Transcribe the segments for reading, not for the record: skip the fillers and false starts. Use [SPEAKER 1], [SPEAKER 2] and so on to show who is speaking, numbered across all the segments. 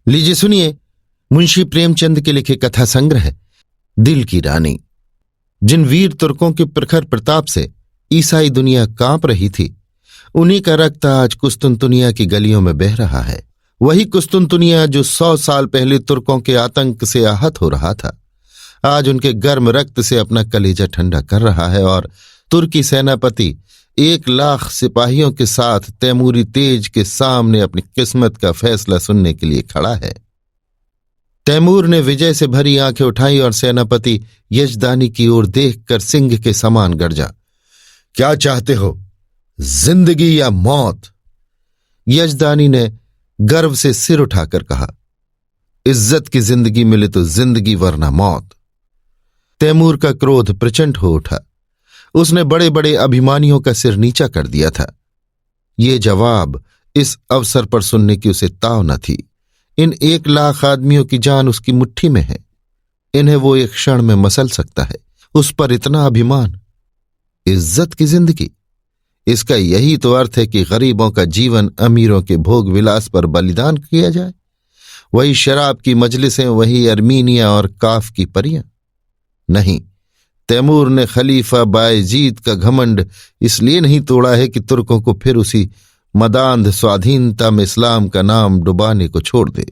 [SPEAKER 1] लीजिए सुनिए मुंशी प्रेमचंद के लिखे कथा संग्रह दिल की रानी। जिन वीर तुर्कों के प्रखर प्रताप से ईसाई दुनिया कांप रही थी, उन्हीं का रक्त आज कुस्तुनतुनिया की गलियों में बह रहा है। वही कुस्तुनतुनिया जो 100 साल पहले तुर्कों के आतंक से आहत हो रहा था, आज उनके गर्म रक्त से अपना कलेजा ठंडा कर रहा है और तुर्की सेनापति 1,00,000 सिपाहियों के साथ तैमूरी तेज के सामने अपनी किस्मत का फैसला सुनने के लिए खड़ा है। तैमूर ने विजय से भरी आंखें उठाई और सेनापति यजदानी की ओर देखकर सिंह के समान गर्जा, क्या चाहते हो, जिंदगी या मौत? यजदानी ने गर्व से सिर उठाकर कहा, इज्जत की जिंदगी मिले तो जिंदगी वरना मौत। तैमूर का क्रोध प्रचंड हो उठा। उसने बड़े बड़े अभिमानियों का सिर नीचा कर दिया था। ये जवाब इस अवसर पर सुनने की उसे ताव न थी। इन 1,00,000 आदमियों की जान उसकी मुट्ठी में है। इन्हें वो एक क्षण में मसल सकता है। उस पर इतना अभिमान। इज्जत की जिंदगी, इसका यही तो अर्थ है कि गरीबों का जीवन अमीरों के भोग विलास पर बलिदान किया जाए। वही शराब की मजलिसें, वही अर्मीनिया और काफ की परियां। नहीं, तैमूर ने खलीफा बायजीद का घमंड इसलिए नहीं तोड़ा है कि तुर्कों को फिर उसी मदांध स्वाधीनता में इस्लाम का नाम डुबाने को छोड़ दे।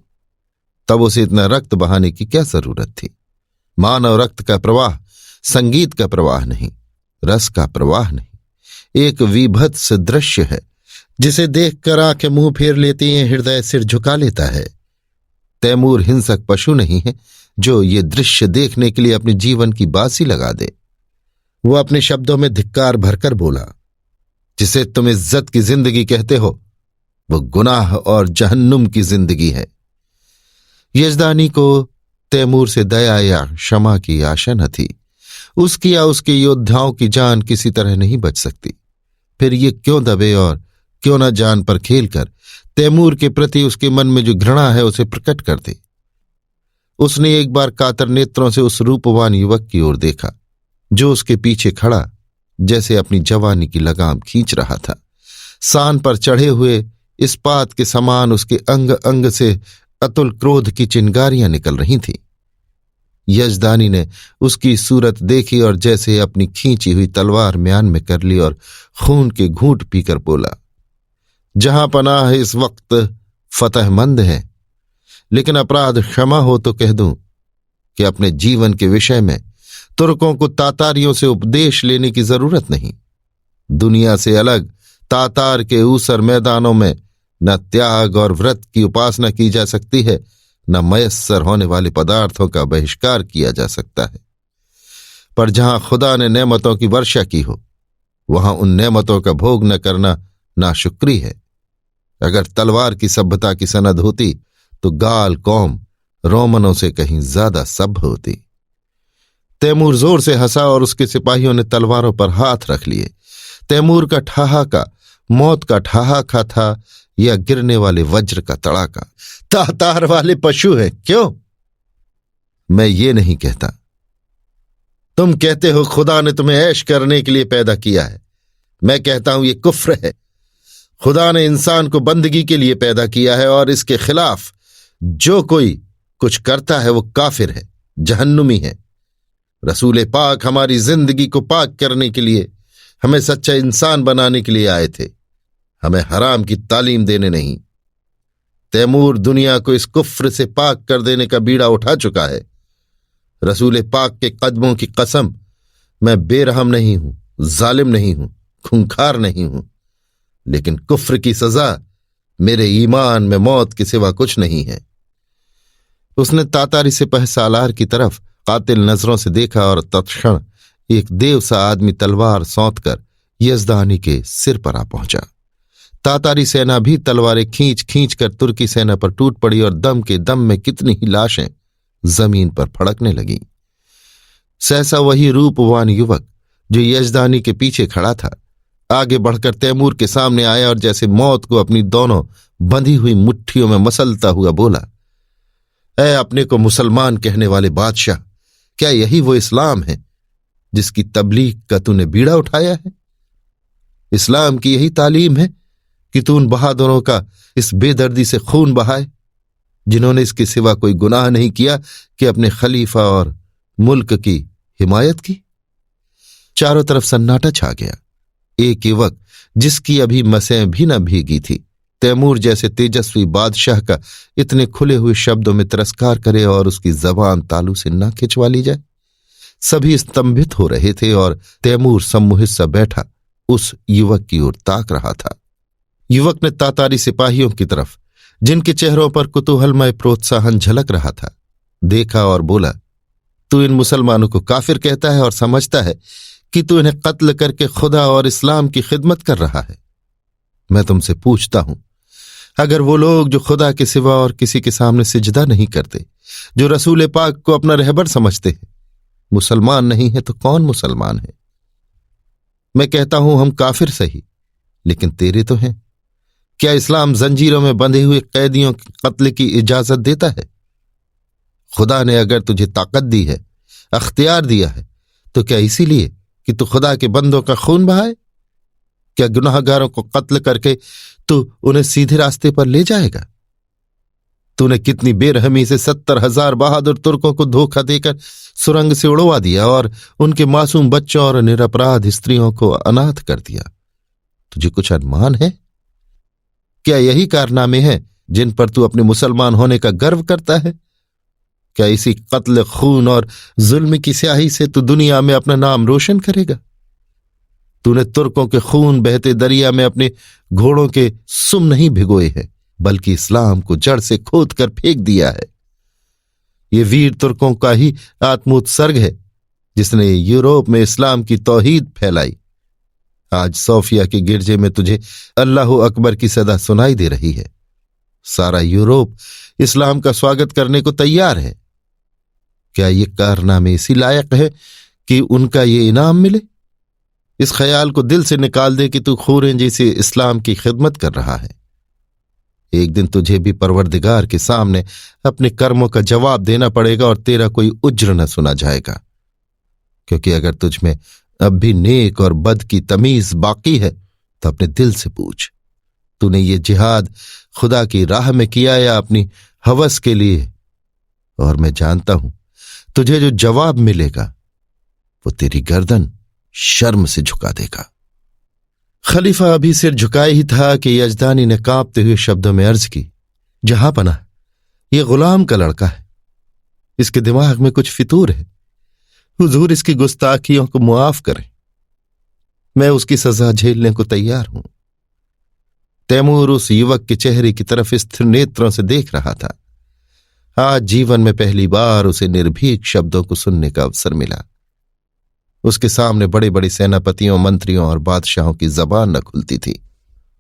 [SPEAKER 1] तब उसे इतना रक्त बहाने की क्या जरूरत थी? मानव रक्त का प्रवाह संगीत का प्रवाह नहीं, रस का प्रवाह नहीं, एक विभत्स दृश्य है जिसे देखकर आंखें मुंह फेर लेती हैं, हृदय सिर झुका लेता है। तैमूर हिंसक पशु नहीं है जो ये दृश्य देखने के लिए अपने जीवन की बाजी लगा दे। वो अपने शब्दों में धिक्कार भरकर बोला, जिसे तुम इज्जत की जिंदगी कहते हो, वो गुनाह और जहन्नुम की जिंदगी है। यजदानी को तैमूर से दया या क्षमा की आशा न थी। उसकी या उसके योद्धाओं की जान किसी तरह नहीं बच सकती। फिर ये क्यों दबे और क्यों न जान पर खेलकर तैमूर के प्रति उसके मन में जो घृणा है उसे प्रकट कर दे। उसने एक बार कातर नेत्रों से उस रूपवान युवक की ओर देखा जो उसके पीछे खड़ा जैसे अपनी जवानी की लगाम खींच रहा था। सान पर चढ़े हुए इस्पात के समान उसके अंग अंग से अतुल क्रोध की चिंगारियां निकल रही थीं। यजदानी ने उसकी सूरत देखी और जैसे अपनी खींची हुई तलवार म्यान में कर ली और खून के घूंट पीकर बोला, जहां पनाह इस वक्त फतहमंद है, लेकिन अपराध क्षमा हो तो कह दूं कि अपने जीवन के विषय में तुर्कों को तातारियों से उपदेश लेने की जरूरत नहीं। दुनिया से अलग तातार के ऊसर मैदानों में न त्याग और व्रत की उपासना की जा सकती है, न मयस्सर होने वाले पदार्थों का बहिष्कार किया जा सकता है। पर जहां खुदा ने नेमतों की वर्षा की हो, वहां उन नेमतों का भोग न करना नाशुक्री है। अगर तलवार की सभ्यता की सनद होती तो गाल कौम रोमनों से कहीं ज्यादा सभ्य होती। तैमूर जोर से हंसा और उसके सिपाहियों ने तलवारों पर हाथ रख लिए। तैमूर का ठहाका मौत का ठहाका था या गिरने वाले वज्र का तड़ाका। तातार वाले पशु हैं क्यों? मैं ये नहीं कहता। तुम कहते हो खुदा ने तुम्हें ऐश करने के लिए पैदा किया है। मैं कहता हूं ये कुफ्र है। खुदा ने इंसान को बंदगी के लिए पैदा किया है और इसके खिलाफ जो कोई कुछ करता है वो काफिर है, जहन्नुमी है। रसूल पाक हमारी जिंदगी को पाक करने के लिए, हमें सच्चा इंसान बनाने के लिए आए थे, हमें हराम की तालीम देने नहीं। तैमूर दुनिया को इस कुफ्र से पाक कर देने का बीड़ा उठा चुका है। रसूल पाक के कदमों की कसम, मैं बेरहम नहीं हूं, जालिम नहीं हूं, खूंखार नहीं हूं, लेकिन कुफ्र की सजा मेरे ईमान में मौत के सिवा कुछ नहीं है। उसने तातारी सिपह सालार की तरफ कातिल नजरों से देखा और तत्क्षण एक देव सा आदमी तलवार सौंतकर यजदानी के सिर पर आ पहुंचा। तातारी सेना भी तलवारें खींच खींच कर तुर्की सेना पर टूट पड़ी और दम के दम में कितनी ही लाशें जमीन पर फड़कने लगीं। सहसा वही रूपवान युवक जो यजदानी के पीछे खड़ा था आगे बढ़कर तैमूर के सामने आया और जैसे मौत को अपनी दोनों बंधी हुई मुट्ठियों में मसलता हुआ बोला, ऐ अपने को मुसलमान कहने वाले बादशाह, क्या यही वो इस्लाम है जिसकी तबलीग का तूने बीड़ा उठाया है? इस्लाम की यही तालीम है कि तू उन बहादुरों का इस बेदर्दी से खून बहाए? जिन्होंने इसके सिवा कोई गुनाह नहीं किया कि अपने खलीफा और मुल्क की हिमायत की। चारों तरफ सन्नाटा छा गया। एक युवक जिसकी अभी मसें भी न भीगी थी, तैमूर जैसे तेजस्वी बादशाह का इतने खुले हुए शब्दों में तिरस्कार करे और उसकी जबान तालू से न खिंचवा ली जाए। सभी स्तंभित हो रहे थे और तैमूर सम्मोहित सा बैठा उस युवक की ओर ताक रहा था। युवक ने तातारी सिपाहियों की तरफ, जिनके चेहरों पर कुतूहलमय प्रोत्साहन झलक रहा था, देखा और बोला, तू इन मुसलमानों को काफिर कहता है और समझता है कि तू इन्हें कत्ल करके खुदा और इस्लाम की खिदमत कर रहा है। मैं तुमसे पूछता हूं, अगर वो लोग जो खुदा के सिवा और किसी के सामने सिजदा नहीं करते, जो रसूल पाक को अपना रहबर समझते हैं, मुसलमान नहीं है तो कौन मुसलमान है? मैं कहता हूं हम काफिर सही, लेकिन तेरे तो हैं। क्या इस्लाम जंजीरों में बंधे हुए कैदियों के कत्ल की इजाजत देता है? खुदा ने अगर तुझे ताकत दी है, अख्तियार दिया है, तो क्या इसीलिए कि तू खुदा के बंदों का खून बहाए? क्या गुनाहगारों को कत्ल करके तू उन्हें सीधे रास्ते पर ले जाएगा? तूने कितनी बेरहमी से 70,000 बहादुर तुर्कों को धोखा देकर सुरंग से उड़वा दिया और उनके मासूम बच्चों और निरपराध स्त्रियों को अनाथ कर दिया। तुझे कुछ अनुमान है? क्या यही कारनामे हैं जिन पर तू अपने मुसलमान होने का गर्व करता है? क्या इसी कत्ल, खून और जुल्म की स्याही से तू दुनिया में अपना नाम रोशन करेगा? तूने तुर्कों के खून बहते दरिया में अपने घोड़ों के सुम नहीं भिगोए हैं, बल्कि इस्लाम को जड़ से खोद कर फेंक दिया है। ये वीर तुर्कों का ही आत्मोत्सर्ग है जिसने यूरोप में इस्लाम की तौहीद फैलाई। आज सोफिया के गिरजे में तुझे अल्लाह अकबर की सदा सुनाई दे रही है। सारा यूरोप इस्लाम का स्वागत करने को तैयार है। क्या ये कारनामे इसी लायक है कि उनका ये इनाम मिले? इस ख्याल को दिल से निकाल दे कि तू खूरें जैसे इस्लाम की खिदमत कर रहा है। एक दिन तुझे भी परवरदिगार के सामने अपने कर्मों का जवाब देना पड़ेगा और तेरा कोई उज्र न सुना जाएगा। क्योंकि अगर तुझ में अब भी नेक और बद की तमीज बाकी है तो अपने दिल से पूछ, तूने ये जिहाद खुदा की राह में किया या अपनी हवस के लिए? और मैं जानता हूं तुझे जो जवाब मिलेगा वो तेरी गर्दन शर्म से झुका देगा। खलीफा अभी सिर झुकाए ही था कि यजदानी ने कांपते हुए शब्दों में अर्ज की, जहां पना, ये गुलाम का लड़का है, इसके दिमाग में कुछ फितूर है। हुजूर इसकी गुस्ताखियों को मुआफ करें, मैं उसकी सजा झेलने को तैयार हूं। तैमूर उस युवक के चेहरे की तरफ स्थिर नेत्रों से देख रहा था। आज जीवन में पहली बार उसे निर्भीक शब्दों को सुनने का अवसर मिला। उसके सामने बड़े बड़े सेनापतियों, मंत्रियों और बादशाहों की जबान न खुलती थी।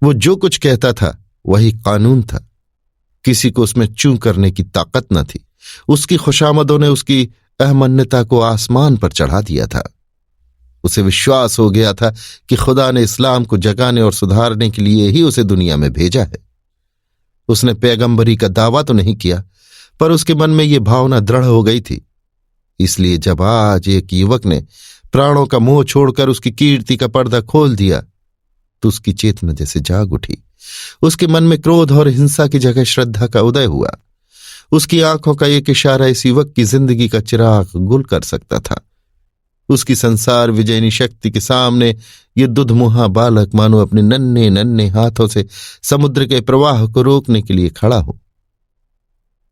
[SPEAKER 1] वो जो कुछ कहता था वही कानून था, किसी को उसमें चूं करने की ताकत न थी। उसकी खुशामदों ने उसकी अहमन्यता को आसमान पर चढ़ा दिया था। उसे विश्वास हो गया था कि खुदा ने इस्लाम को जगाने और सुधारने के लिए ही उसे दुनिया में भेजा है। उसने पैगंबरी का दावा तो नहीं किया, पर उसके मन में ये भावना दृढ़ हो गई थी। इसलिए जब आज एक युवक ने प्राणों का मोह छोड़कर उसकी कीर्ति का पर्दा खोल दिया तो उसकी चेतना जैसे जाग उठी। उसके मन में क्रोध और हिंसा की जगह श्रद्धा का उदय हुआ। उसकी आंखों का एक इशारा इस युवक की जिंदगी का चिराग गुल कर सकता था। उसकी संसार विजयनी शक्ति के सामने ये दुधमुहा बालक मानो अपने नन्हे नन्हे हाथों से समुद्र के प्रवाह को रोकने के लिए खड़ा हो।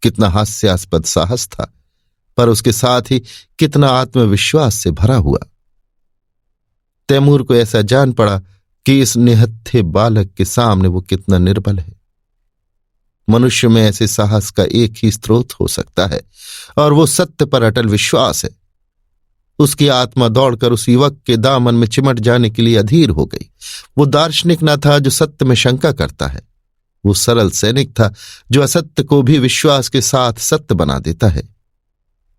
[SPEAKER 1] कितना हास्यास्पद साहस था, पर उसके साथ ही कितना आत्मविश्वास से भरा हुआ। तैमूर को ऐसा जान पड़ा कि इस निहत्थे बालक के सामने वो कितना निर्बल है। मनुष्य में ऐसे साहस का एक ही स्रोत हो सकता है और वो सत्य पर अटल विश्वास है। उसकी आत्मा दौड़कर उस युवक के दामन में चिमट जाने के लिए अधीर हो गई। वो दार्शनिक न था जो सत्य में शंका करता है, वो सरल सैनिक था जो असत्य को भी विश्वास के साथ सत्य बना देता है।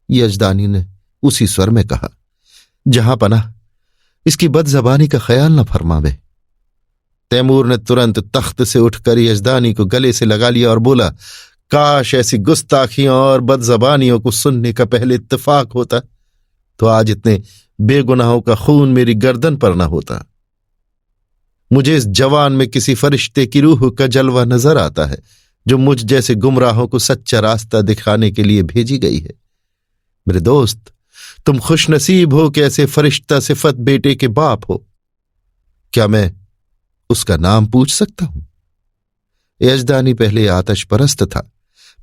[SPEAKER 1] यजदानी ने उसी स्वर में कहा, जहां पना, इसकी बदजबानी का ख्याल न फरमावे। तैमूर ने तुरंत तख्त से उठकर यजदानी को गले से लगा लिया और बोला, काश ऐसी गुस्ताखियों और बदजबानियों को सुनने का पहले इत्तेफाक होता तो आज इतने बेगुनाहों का खून मेरी गर्दन पर न होता। मुझे इस जवान में किसी फरिश्ते की रूह का जलवा नजर आता है जो मुझ जैसे गुमराहों को सच्चा रास्ता दिखाने के लिए भेजी गई है। मेरे दोस्त, तुम खुशनसीब हो कि ऐसे फरिश्ता सिफत बेटे के बाप हो। क्या मैं उसका नाम पूछ सकता हूं? यजदानी पहले आतश परस्त था,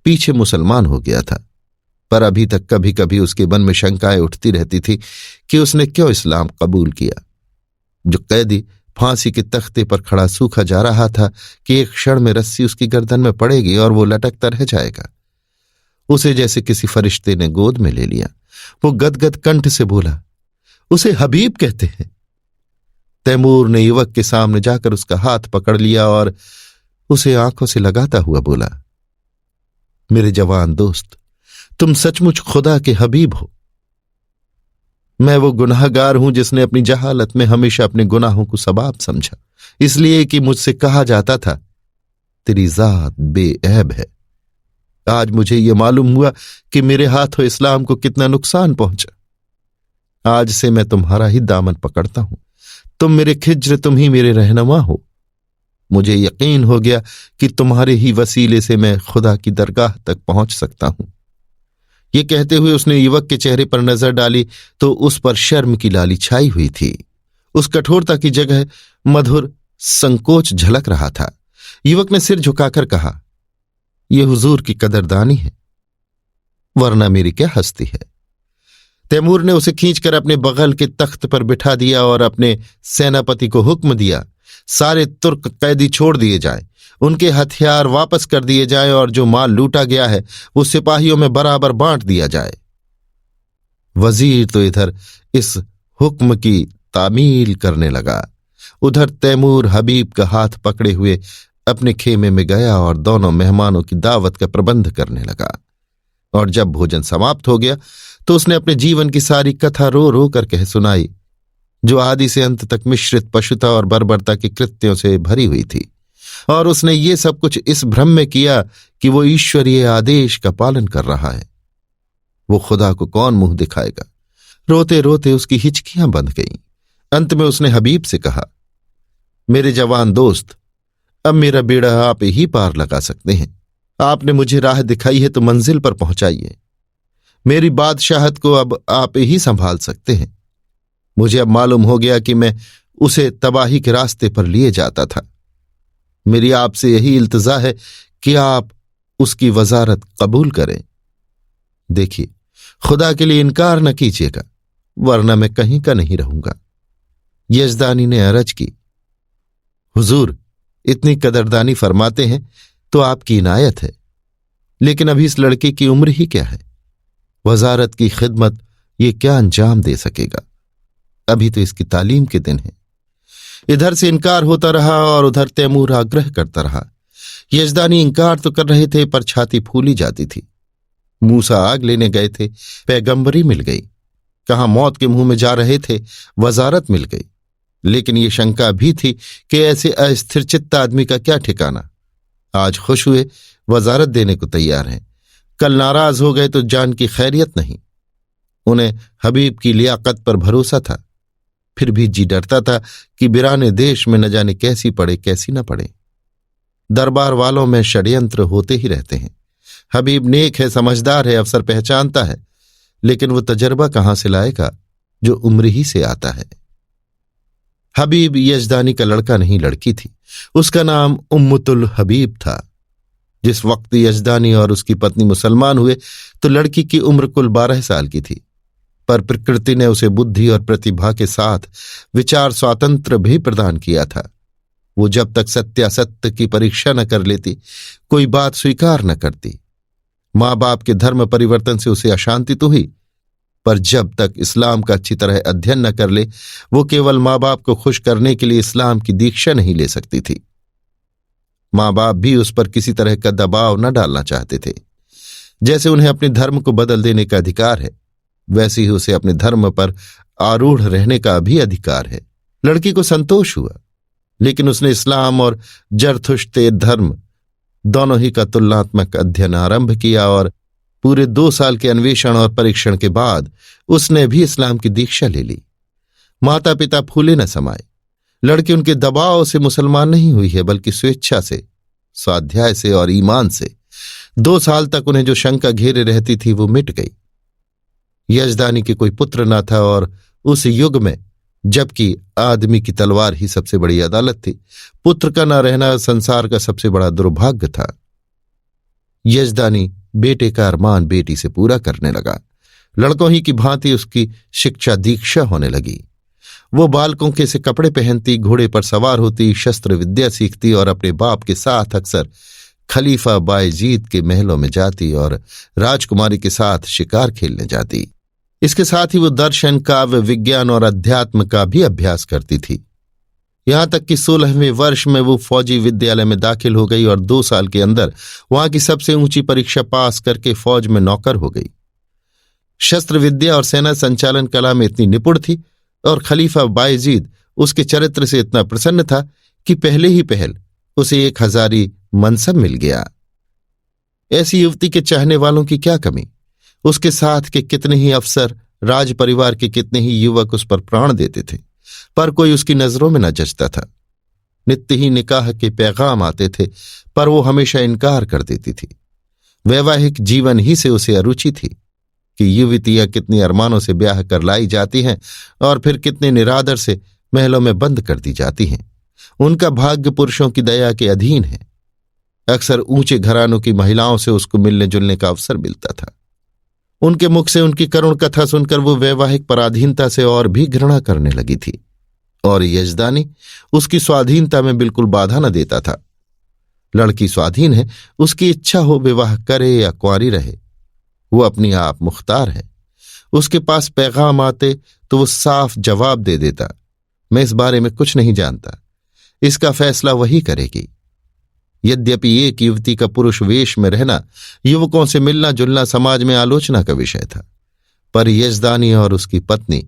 [SPEAKER 1] पीछे मुसलमान हो गया था, पर अभी तक कभी कभी उसके मन में शंकाएं उठती रहती थी कि उसने क्यों इस्लाम कबूल किया। जो कैदी फांसी के तख्ते पर खड़ा सूखा जा रहा था कि एक क्षण में रस्सी उसकी गर्दन में पड़ेगी और वो लटकता रह जाएगा, उसे जैसे किसी फरिश्ते ने गोद में ले लिया। वो गदगद कंठ से बोला, उसे हबीब कहते हैं। तैमूर ने युवक के सामने जाकर उसका हाथ पकड़ लिया और उसे आंखों से लगाता हुआ बोला, मेरे जवान दोस्त, तुम सचमुच खुदा के हबीब हो। मैं वो गुनाहगार हूं जिसने अपनी जहालत में हमेशा अपने गुनाहों को सबाब समझा, इसलिए कि मुझसे कहा जाता था तेरी जात बेऐब है। आज मुझे यह मालूम हुआ कि मेरे हाथों इस्लाम को कितना नुकसान पहुंचा। आज से मैं तुम्हारा ही दामन पकड़ता हूं, तुम मेरे खिज्र, तुम ही मेरे रहनुमा हो। मुझे यकीन हो गया कि तुम्हारे ही वसीले से मैं खुदा की दरगाह तक पहुंच सकता हूं। ये कहते हुए उसने युवक के चेहरे पर नजर डाली तो उस पर शर्म की लाली छाई हुई थी। उस कठोरता की जगह मधुर संकोच झलक रहा था। युवक ने सिर झुकाकर कहा, यह हुजूर की कदरदानी है, वरना मेरी क्या हस्ती है। तैमूर ने उसे खींचकर अपने बगल के तख्त पर बिठा दिया और अपने सेनापति को हुक्म दिया, सारे तुर्क कैदी छोड़ दिए जाएं, उनके हथियार वापस कर दिए जाएं और जो माल लूटा गया है वो सिपाहियों में बराबर बांट दिया जाए। वजीर तो इधर इस हुक्म की तामील करने लगा, उधर तैमूर हबीब का हाथ पकड़े हुए अपने खेमे में गया और दोनों मेहमानों की दावत का प्रबंध करने लगा। और जब भोजन समाप्त हो गया तो उसने अपने जीवन की सारी कथा रो रो कर कह सुनाई, जो आदि से अंत तक मिश्रित पशुता और बर्बरता के कृत्यों से भरी हुई थी। और उसने ये सब कुछ इस भ्रम में किया कि वो ईश्वरीय आदेश का पालन कर रहा है। वो खुदा को कौन मुंह दिखाएगा। रोते रोते उसकी हिचकियां बंध गईं। अंत में उसने हबीब से कहा, मेरे जवान दोस्त, अब मेरा बेड़ा आप ही पार लगा सकते हैं। आपने मुझे राह दिखाई है तो मंजिल पर पहुंचाइए। मेरी बादशाहत को अब आप ही संभाल सकते हैं। मुझे अब मालूम हो गया कि मैं उसे तबाही के रास्ते पर लिए जाता था। मेरी आपसे यही इल्तिजा है कि आप उसकी वजारत कबूल करें। देखिए, खुदा के लिए इनकार न कीजिएगा, वरना मैं कहीं का नहीं रहूंगा। यजदानी ने अर्ज की, हुजूर, इतनी कदरदानी फरमाते हैं तो आपकी इनायत है, लेकिन अभी इस लड़के की उम्र ही क्या है। वजारत की खिदमत ये क्या अंजाम दे सकेगा। अभी तो इसकी तालीम के दिन है। इधर से इनकार होता रहा और उधर तैमूर आग्रह करता रहा। यजदानी इनकार तो कर रहे थे पर छाती फूली जाती थी। मूसा आग लेने गए थे, पैगंबरी मिल गई। कहां मौत के मुंह में जा रहे थे, वजारत मिल गई। लेकिन ये शंका भी थी कि ऐसे अस्थिर चित्त आदमी का क्या ठिकाना। आज खुश हुए, वजारत देने को तैयार हैं, कल नाराज हो गए तो जान की खैरियत नहीं। उन्हें हबीब की लियाकत पर भरोसा था, फिर भी जी डरता था कि बिराने देश में न जाने कैसी पड़े कैसी न पड़े। दरबार वालों में षड्यंत्र होते ही रहते हैं। हबीब नेक है, समझदार है, अफसर पहचानता है, लेकिन वो तजर्बा कहां से लाएगा जो उम्र ही से आता है। हबीब यजदानी का लड़का नहीं, लड़की थी। उसका नाम उम्मुतुल हबीब था। जिस वक्त यजदानी और उसकी पत्नी मुसलमान हुए तो लड़की की उम्र कुल 12 साल की थी, पर प्रकृति ने उसे बुद्धि और प्रतिभा के साथ विचार स्वातंत्र भी प्रदान किया था। वो जब तक सत्यासत्य की परीक्षा न कर लेती कोई बात स्वीकार न करती। माँ बाप के धर्म परिवर्तन से उसे अशांति तो हुई, पर जब तक इस्लाम का अच्छी तरह अध्ययन न कर ले वो केवल माँ बाप को खुश करने के लिए इस्लाम की दीक्षा नहीं ले सकती थी। माँ बाप भी उस पर किसी तरह का दबाव न डालना चाहते थे। जैसे उन्हें अपने धर्म को बदल देने का अधिकार है, वैसे ही उसे अपने धर्म पर आरूढ़ रहने का भी अधिकार है। लड़की को संतोष हुआ, लेकिन उसने इस्लाम और जरथुश्ते धर्म दोनों ही का तुलनात्मक अध्ययन आरंभ किया और पूरे 2 साल के अन्वेषण और परीक्षण के बाद उसने भी इस्लाम की दीक्षा ले ली। माता पिता फूले न समाये। लड़की उनके दबाव से मुसलमान नहीं हुई है, बल्कि स्वेच्छा से। स्वाध्याय से और ईमान से। 2 साल तक उन्हें जो शंका घेरे रहती थी वो मिट गई। यजदानी के कोई पुत्र न था और उस युग में, जबकि आदमी की तलवार ही सबसे बड़ी अदालत थी, पुत्र का न रहना संसार का सबसे बड़ा दुर्भाग्य था। यजदानी बेटे का अरमान बेटी से पूरा करने लगा। लड़कों ही की भांति उसकी शिक्षा दीक्षा होने लगी। वो बालकों के से कपड़े पहनती, घोड़े पर सवार होती, शस्त्र विद्या सीखती और अपने बाप के साथ अक्सर खलीफा बायजीद के महलों में जाती और राजकुमारी के साथ शिकार खेलने जाती। इसके साथ ही वो दर्शन, काव्य, विज्ञान और अध्यात्म का भी अभ्यास करती थी। यहां तक कि 16वें वर्ष में वो फौजी विद्यालय में दाखिल हो गई और 2 साल के अंदर वहां की सबसे ऊंची परीक्षा पास करके फौज में नौकर हो गई। शस्त्र विद्या और सेना संचालन कला में इतनी निपुण थी और खलीफा बायजीद उसके चरित्र से इतना प्रसन्न था कि पहले ही पहल उसे 1000 मनसब मिल गया। ऐसी युवती के चाहने वालों की क्या कमी। उसके साथ के कितने ही अफसर, राज परिवार के कितने ही युवक उस पर प्राण देते थे, पर कोई उसकी नजरों में न जचता था। नित्य ही निकाह के पैगाम आते थे, पर वो हमेशा इनकार कर देती थी। वैवाहिक जीवन ही से उसे अरुचि थी कि युवतियां कितनी अरमानों से ब्याह कर लाई जाती हैं और फिर कितने निरादर से महलों में बंद कर दी जाती हैं। उनका भाग्य पुरुषों की दया के अधीन है। अक्सर ऊंचे घरानों की महिलाओं से उसको मिलने जुलने का अवसर मिलता था। उनके मुख से उनकी करुण कथा सुनकर वो वैवाहिक पराधीनता से और भी घृणा करने लगी थी और यजदानी उसकी स्वाधीनता में बिल्कुल बाधा न देता था। लड़की स्वाधीन है, उसकी इच्छा हो विवाह करे या कुंवारी रहे, वो अपनी आप मुख्तार है। उसके पास पैगाम आते तो वो साफ जवाब दे देता, मैं इस बारे में कुछ नहीं जानता, इसका फैसला वही करेगी। यद्यपि एक युवती का पुरुष वेश में रहना, युवकों से मिलना जुलना समाज में आलोचना का विषय था, पर यजदानी और उसकी पत्नी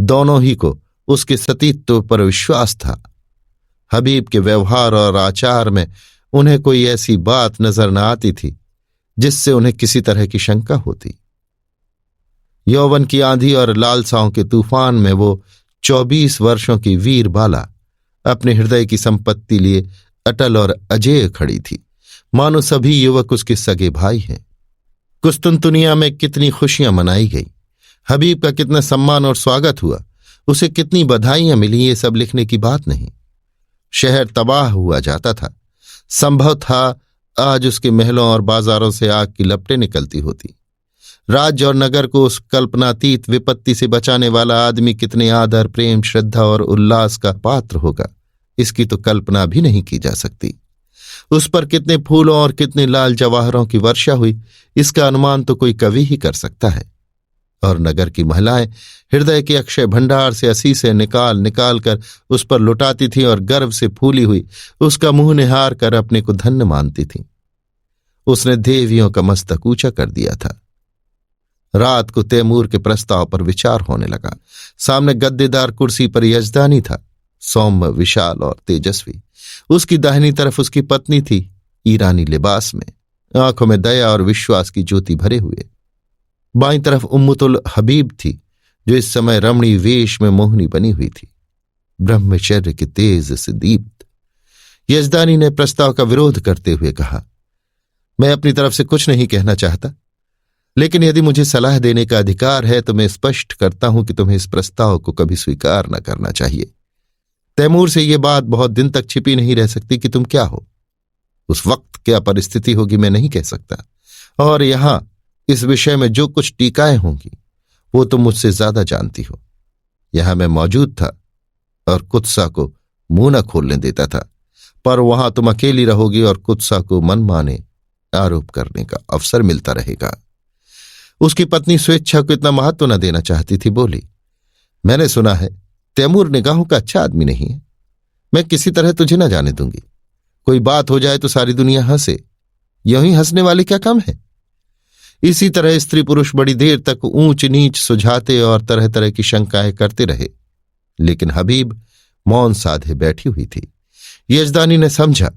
[SPEAKER 1] दोनों ही को उसके सतीत्व पर विश्वास था। हबीब के व्यवहार और आचार में उन्हें कोई ऐसी बात नजर न आती थी जिससे उन्हें किसी तरह की शंका होती। यौवन की आंधी और लालसाओं के तूफान में वो 24 वर्षों की वीर बाला अपने हृदय की संपत्ति लिए अटल और अजेय खड़ी थी, मानो सभी युवक उसके सगे भाई हैं। कुस्तुनतुनिया में कितनी खुशियां मनाई गई, हबीब का कितना सम्मान और स्वागत हुआ, उसे कितनी बधाइयां मिली, ये सब लिखने की बात नहीं। शहर तबाह हुआ जाता था। संभव था आज उसके महलों और बाजारों से आग की लपटें निकलती होती। राज्य और नगर को उस कल्पनातीत विपत्ति से बचाने वाला आदमी कितने आदर, प्रेम, श्रद्धा और उल्लास का पात्र होगा, इसकी तो कल्पना भी नहीं की जा सकती। उस पर कितने फूलों और कितने लाल जवाहरों की वर्षा हुई, इसका अनुमान तो कोई कवि ही कर सकता है। और नगर की महिलाएं हृदय के अक्षय भंडार से असीसें निकाल निकाल कर उस पर लुटाती थीं और गर्व से फूली हुई उसका मुंह निहार कर अपने को धन्य मानती थीं। उसने देवियों का मस्तक ऊंचा कर दिया था। रात को तैमूर के प्रस्ताव पर विचार होने लगा। सामने गद्देदार कुर्सी पर यजदानी था, सौम्य, विशाल और तेजस्वी। उसकी दाहिनी तरफ उसकी पत्नी थी, ईरानी लिबास में, आंखों में दया और विश्वास की ज्योति भरे हुए। बाईं तरफ उम्मुतुल हबीब थी, जो इस समय रमणी वेश में मोहनी बनी हुई थी, ब्रह्मचर्य के तेज से दीप्त। यजदानी ने प्रस्ताव का विरोध करते हुए कहा, मैं अपनी तरफ से कुछ नहीं कहना चाहता, लेकिन यदि मुझे सलाह देने का अधिकार है तो मैं स्पष्ट करता हूं कि तुम्हें इस प्रस्ताव को कभी स्वीकार न करना चाहिए। तैमूर से यह बात बहुत दिन तक छिपी नहीं रह सकती कि तुम क्या हो। उस वक्त क्या परिस्थिति होगी मैं नहीं कह सकता, और यहां इस विषय में जो कुछ टीकाएं होंगी वो तुम मुझसे ज्यादा जानती हो। यहां मैं मौजूद था और कुत्सा को मुंह न खोलने देता था, पर वहां तुम अकेली रहोगी और कुत्सा को मनमाने आरोप करने का अवसर मिलता रहेगा। उसकी पत्नी स्वेच्छा को इतना महत्व न देना चाहती थी, बोली, मैंने सुना है तैमूर निगाहों का अच्छा आदमी नहीं है। मैं किसी तरह तुझे न जाने दूंगी। कोई बात हो जाए तो सारी दुनिया हंसे, यूं ही हंसने वाले क्या कम है। इसी तरह स्त्री पुरुष बड़ी देर तक ऊंच नीच सुझाते और तरह तरह की शंकाएं करते रहे, लेकिन हबीब मौन साधे बैठी हुई थी। यजदानी ने समझा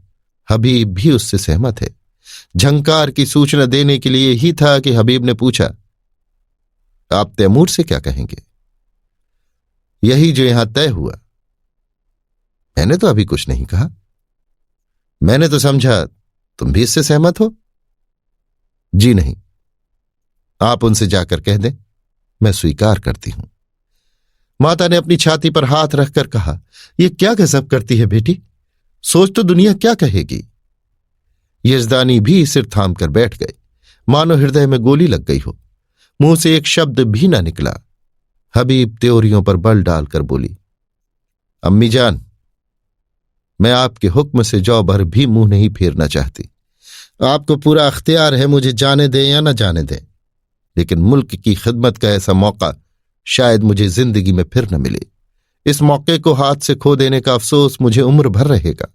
[SPEAKER 1] हबीब भी उससे सहमत है। झंकार की सूचना देने के लिए ही था कि हबीब ने पूछा, आप तैमूर से क्या कहेंगे? यही जो यहां तय हुआ। मैंने तो अभी कुछ नहीं कहा। मैंने तो समझा तुम भी इससे सहमत हो? जी नहीं। आप उनसे जाकर कह दें, मैं स्वीकार करती हूं। माता ने अपनी छाती पर हाथ रखकर कहा, यह क्या गजब करती है बेटी, सोच तो दुनिया क्या कहेगी। यजदानी भी सिर थाम कर बैठ गए, मानो हृदय में गोली लग गई हो। मुंह से एक शब्द भी ना निकला। हबीब त्योरियों पर बल डालकर बोली, अम्मी जान, मैं आपके हुक्म से जौ भर भी मुंह नहीं फेरना चाहती। आपको पूरा अख्तियार है मुझे जाने दें या न जाने दें, लेकिन मुल्क की खिदमत का ऐसा मौका शायद मुझे जिंदगी में फिर न मिले। इस मौके को हाथ से खो देने का अफसोस मुझे उम्र भर रहेगा।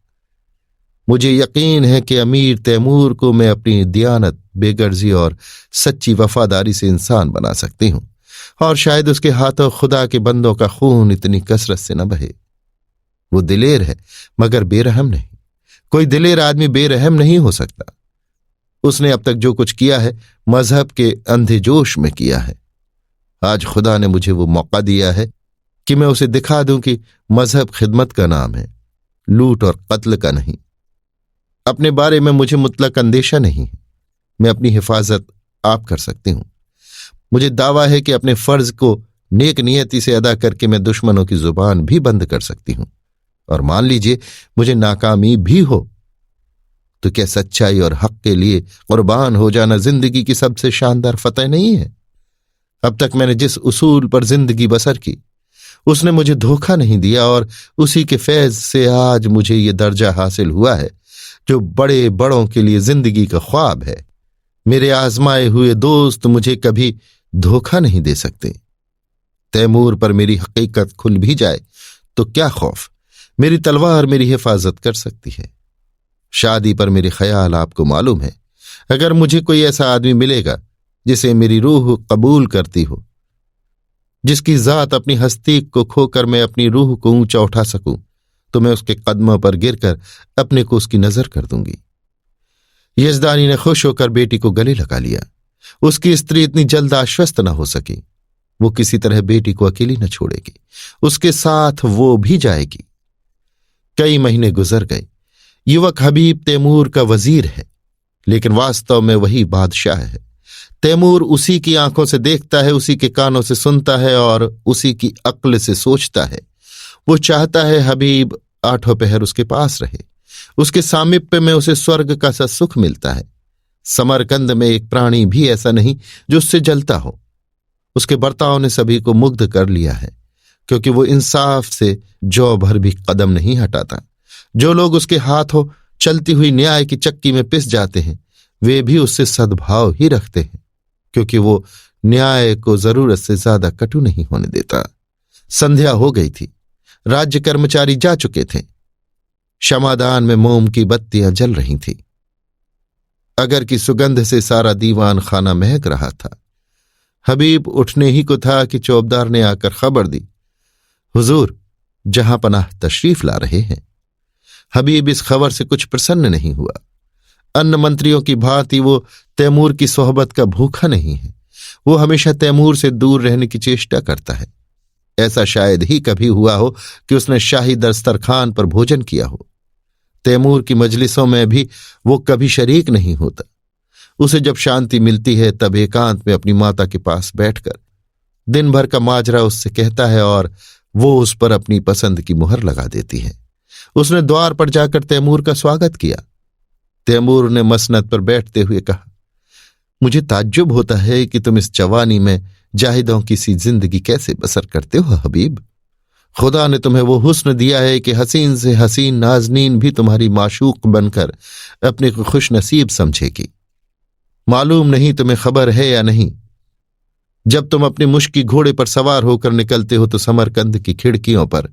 [SPEAKER 1] मुझे यकीन है कि अमीर तैमूर को मैं अपनी दियानत, बेगर्जी और सच्ची वफादारी से इंसान बना सकती हूं, और शायद उसके हाथों खुदा के बंदों का खून इतनी कसरत से न बहे। वो दिलेर है मगर बेरहम नहीं। कोई दिलेर आदमी बेरहम नहीं हो सकता। उसने अब तक जो कुछ किया है मजहब के अंधे जोश में किया है। आज खुदा ने मुझे वो मौका दिया है कि मैं उसे दिखा दूं कि मजहब खिदमत का नाम है, लूट और कत्ल का नहीं। अपने बारे में मुझे मुतलक अंदेशा नहीं है। मैं अपनी हिफाजत आप कर सकती हूं। मुझे दावा है कि अपने फर्ज को नेक नियति से अदा करके मैं दुश्मनों की जुबान भी बंद कर सकती हूं। और मान लीजिए मुझे नाकामी भी हो, तो क्या सच्चाई और हक के लिए कुर्बान हो जाना जिंदगी की सबसे शानदार फतह नहीं है? अब तक मैंने जिस उसूल पर जिंदगी बसर की उसने मुझे धोखा नहीं दिया, और उसी के फैज से आज मुझे ये दर्जा हासिल हुआ है जो बड़े बड़ों के लिए जिंदगी का ख्वाब है। मेरे आजमाए हुए दोस्त मुझे कभी धोखा नहीं दे सकते। तैमूर पर मेरी हकीकत खुल भी जाए तो क्या खौफ, मेरी तलवार मेरी हिफाजत कर सकती है। शादी पर मेरे ख्याल आपको मालूम है। अगर मुझे कोई ऐसा आदमी मिलेगा जिसे मेरी रूह कबूल करती हो, जिसकी जात अपनी हस्ती को खोकर मैं अपनी रूह को ऊंचा उठा सकूं, तो मैं उसके कदमों पर गिरकर अपने को उसकी नजर कर दूंगी। यजदानी ने खुश होकर बेटी को गले लगा लिया। उसकी स्त्री इतनी जल्द आश्वस्त न हो सकी। वो किसी तरह बेटी को अकेली न छोड़ेगी, उसके साथ वो भी जाएगी। कई महीने गुजर गए। युवक हबीब तैमूर का वजीर है, लेकिन वास्तव में वही बादशाह है। तैमूर उसी की आंखों से देखता है, उसी के कानों से सुनता है और उसी की अक्ल से सोचता है। वो चाहता है हबीब आठों पहर उसके पास रहे। उसके सामीप्य में उसे स्वर्ग का सा सुख मिलता है। समरकंद में एक प्राणी भी ऐसा नहीं जो उससे जलता हो। उसके बर्ताव ने सभी को मुग्ध कर लिया है, क्योंकि वो इंसाफ से जौ भर भी कदम नहीं हटाता। जो लोग उसके हाथों चलती हुई न्याय की चक्की में पिस जाते हैं, वे भी उससे सद्भाव ही रखते हैं, क्योंकि वो न्याय को जरूरत से ज्यादा कटु नहीं होने देता। संध्या हो गई थी। राज्य कर्मचारी जा चुके थे। क्षमादान में मोम की बत्तियां जल रही थीं। अगर की सुगंध से सारा दीवान खाना महक रहा था। हबीब उठने ही को था कि चौबदार ने आकर खबर दी, हुजूर जहां पनाह तशरीफ ला रहे हैं। हबीब इस खबर से कुछ प्रसन्न नहीं हुआ। अन्य मंत्रियों की भांति वो तैमूर की सोहबत का भूखा नहीं है। वो हमेशा तैमूर से दूर रहने की चेष्टा करता है। ऐसा शायद ही कभी हुआ हो कि उसने शाही दस्तरखान पर भोजन किया हो। तैमूर की मजलिसों में भी वो कभी शरीक नहीं होता। उसे जब शांति मिलती है तब एकांत में अपनी माता के पास बैठकर दिन भर का माजरा उससे कहता है और वो उस पर अपनी पसंद की मुहर लगा देती है। उसने द्वार पर जाकर तैमूर का स्वागत किया। तैमूर ने मसनद पर बैठते हुए कहा, मुझे ताज्जुब होता है कि तुम इस जवानी में जाहिदों की सी जिंदगी कैसे बसर करते हो हबीब। खुदा ने तुम्हें वो हुस्न दिया है कि हसीन से हसीन नाजनीन भी तुम्हारी माशूक बनकर अपने को खुश नसीब समझेगी। मालूम नहीं तुम्हें खबर है या नहीं, जब तुम अपने मुश्की घोड़े पर सवार होकर निकलते हो तो समरकंद की खिड़कियों पर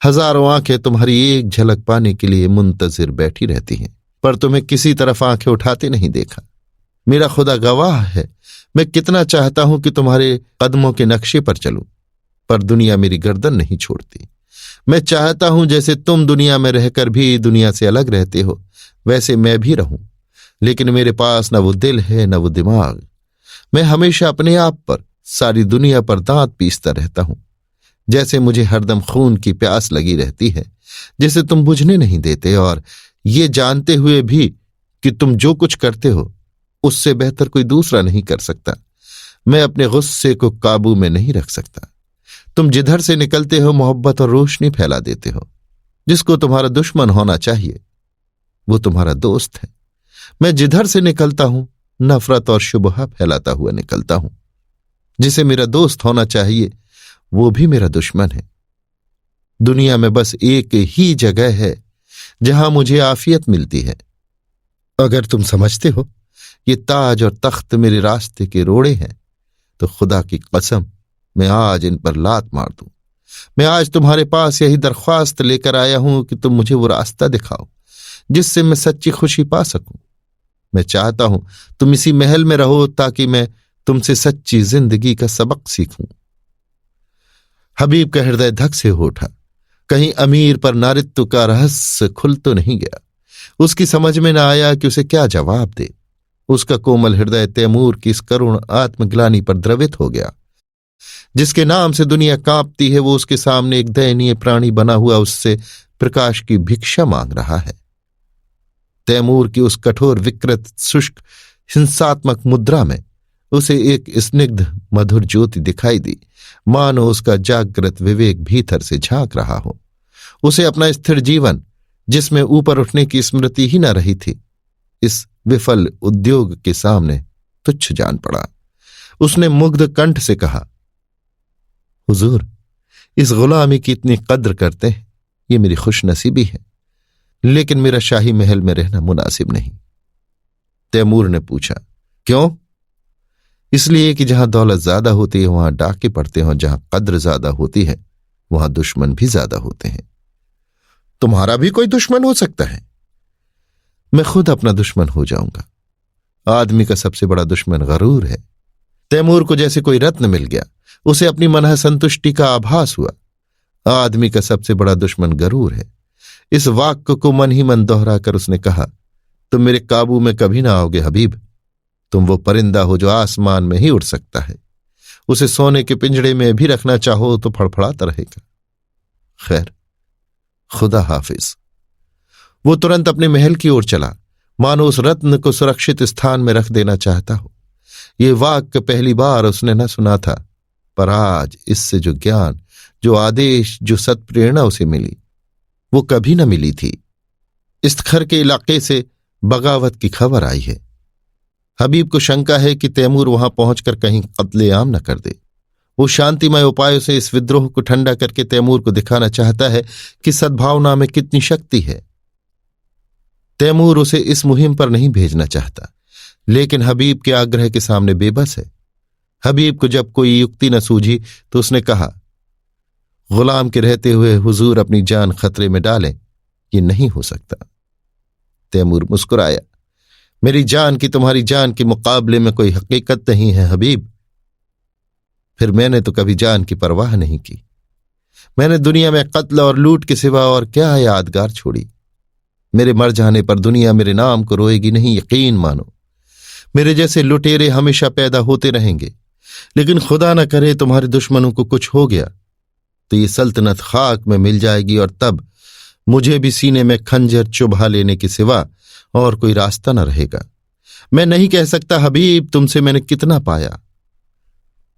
[SPEAKER 1] हजारों आंखें तुम्हारी एक झलक पाने के लिए मुंतजिर बैठी रहती हैं, पर तुम्हें किसी तरफ आंखें उठाते नहीं देखा। मेरा खुदा गवाह है, मैं कितना चाहता हूं कि तुम्हारे कदमों के नक्शे पर चलूं, पर दुनिया मेरी गर्दन नहीं छोड़ती। मैं चाहता हूं जैसे तुम दुनिया में रहकर भी दुनिया से अलग रहते हो, वैसे मैं भी रहूं, लेकिन मेरे पास न वो दिल है न वो दिमाग। मैं हमेशा अपने आप पर, सारी दुनिया पर दांत पीसता रहता हूं। जैसे मुझे हरदम खून की प्यास लगी रहती है, जिसे तुम बुझने नहीं देते, और ये जानते हुए भी कि तुम जो कुछ करते हो उससे बेहतर कोई दूसरा नहीं कर सकता। मैं अपने गुस्से को काबू में नहीं रख सकता। तुम जिधर से निकलते हो मोहब्बत और रोशनी फैला देते हो। जिसको तुम्हारा दुश्मन होना चाहिए वो तुम्हारा दोस्त है। मैं जिधर से निकलता हूं नफरत और शुबहा फैलाता हुआ निकलता हूं। जिसे मेरा दोस्त होना चाहिए वो भी मेरा दुश्मन है। दुनिया में बस एक ही जगह है जहां मुझे आफियत मिलती है। अगर तुम समझते हो ये ताज और तख्त मेरे रास्ते के रोड़े हैं तो खुदा की कसम मैं आज इन पर लात मार दूं। मैं आज तुम्हारे पास यही दरख्वास्त लेकर आया हूं कि तुम मुझे वो रास्ता दिखाओ जिससे मैं सच्ची खुशी पा सकूं। मैं चाहता हूं तुम इसी महल में रहो ताकि मैं तुमसे सच्ची जिंदगी का सबक सीखूं। हबीब का हृदय धक से हो उठा। कहीं अमीर पर नारित्व का रहस्य खुल तो नहीं गया। उसकी समझ में न आया कि उसे क्या जवाब दे। उसका कोमल हृदय तैमूर की इस करुण आत्मग्लानि पर द्रवित हो गया। जिसके नाम से दुनिया कांपती है वो उसके सामने एक दयनीय प्राणी बना हुआ उससे प्रकाश की भिक्षा मांग रहा है। तैमूर की उस कठोर विकृत शुष्क हिंसात्मक मुद्रा में उसे एक स्निग्ध मधुर ज्योति दिखाई दी, मानो उसका जागृत विवेक भीतर से झांक रहा हो। उसे अपना स्थिर जीवन जिसमें ऊपर उठने की स्मृति ही न रही थी इस विफल उद्योग के सामने तुच्छ जान पड़ा। उसने मुग्ध कंठ से कहा, हुजूर, इस गुलामी की इतनी कद्र करते हैं ये मेरी खुशनसीबी है, लेकिन मेरा शाही महल में रहना मुनासिब नहीं। तैमूर ने पूछा, क्यों? इसलिए कि जहां दौलत ज्यादा होती है वहां डाके पड़ते हैं और जहां कद्र ज्यादा होती है वहां दुश्मन भी ज्यादा होते हैं। तुम्हारा भी कोई दुश्मन हो सकता है। मैं खुद अपना दुश्मन हो जाऊंगा। आदमी का सबसे बड़ा दुश्मन गरूर है। तैमूर को जैसे कोई रत्न मिल गया। उसे अपनी मनः संतुष्टि का आभास हुआ। आदमी का सबसे बड़ा दुश्मन गरूर है। इस वाक्य को मन ही मन दोहराकर उसने कहा, तुम मेरे काबू में कभी ना आओगे हबीब। तुम वो परिंदा हो जो आसमान में ही उड़ सकता है। उसे सोने के पिंजड़े में भी रखना चाहो तो फड़फड़ाता रहेगा। खैर, खुदा हाफिज। वो तुरंत अपने महल की ओर चला, मानो उस रत्न को सुरक्षित स्थान में रख देना चाहता हो। ये वाक्य पहली बार उसने न सुना था, पर आज इससे जो ज्ञान, जो आदेश, जो सत्प्रेरणा उसे मिली वो कभी न मिली थी। इस्तखर के इलाके से बगावत की खबर आई है। हबीब को शंका है कि तैमूर वहां पहुंचकर कहीं कत्लेआम न कर दे। वो शांतिमय उपायों से इस विद्रोह को ठंडा करके तैमूर को दिखाना चाहता है कि सद्भावना में कितनी शक्ति है। तैमूर उसे इस मुहिम पर नहीं भेजना चाहता, लेकिन हबीब के आग्रह के सामने बेबस है। हबीब को जब कोई युक्ति न सूझी तो उसने कहा, गुलाम के रहते हुए हुजूर अपनी जान खतरे में डालें, ये नहीं हो सकता। तैमूर मुस्कुराया, मेरी जान की तुम्हारी जान के मुकाबले में कोई हकीकत नहीं है हबीब। फिर मैंने तो कभी जान की परवाह नहीं की। मैंने दुनिया में कत्ल और लूट के सिवा और क्या यादगार छोड़ी। मेरे मर जाने पर दुनिया मेरे नाम को रोएगी नहीं, यकीन मानो। मेरे जैसे लुटेरे हमेशा पैदा होते रहेंगे, लेकिन खुदा न करे तुम्हारे दुश्मनों को कुछ हो गया तो ये सल्तनत खाक में मिल जाएगी और तब मुझे भी सीने में खंजर चुभा लेने के सिवा और कोई रास्ता न रहेगा। मैं नहीं कह सकता हबीब तुमसे मैंने कितना पाया।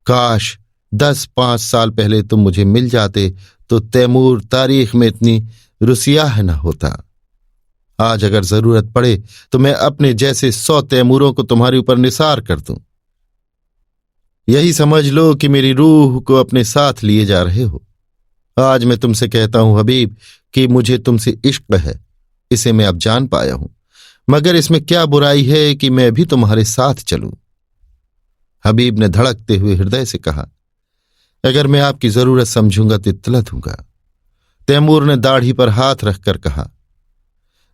[SPEAKER 1] काश 10-5 साल पहले तुम मुझे मिल जाते तो तैमूर तारीख में इतनी रुसियाह न होता। आज अगर जरूरत पड़े तो मैं अपने जैसे 100 तैमूरों को तुम्हारे ऊपर निसार कर दूं। यही समझ लो कि मेरी रूह को अपने साथ लिए जा रहे हो। आज मैं तुमसे कहता हूं हबीब कि मुझे तुमसे इश्क है, इसे मैं अब जान पाया हूं, मगर इसमें क्या बुराई है कि मैं भी तुम्हारे साथ चलूं। हबीब ने धड़कते हुए हृदय से कहा, अगर मैं आपकी जरूरत समझूंगा तो इत्तला दूंगा। तैमूर ने दाढ़ी पर हाथ रखकर कहा,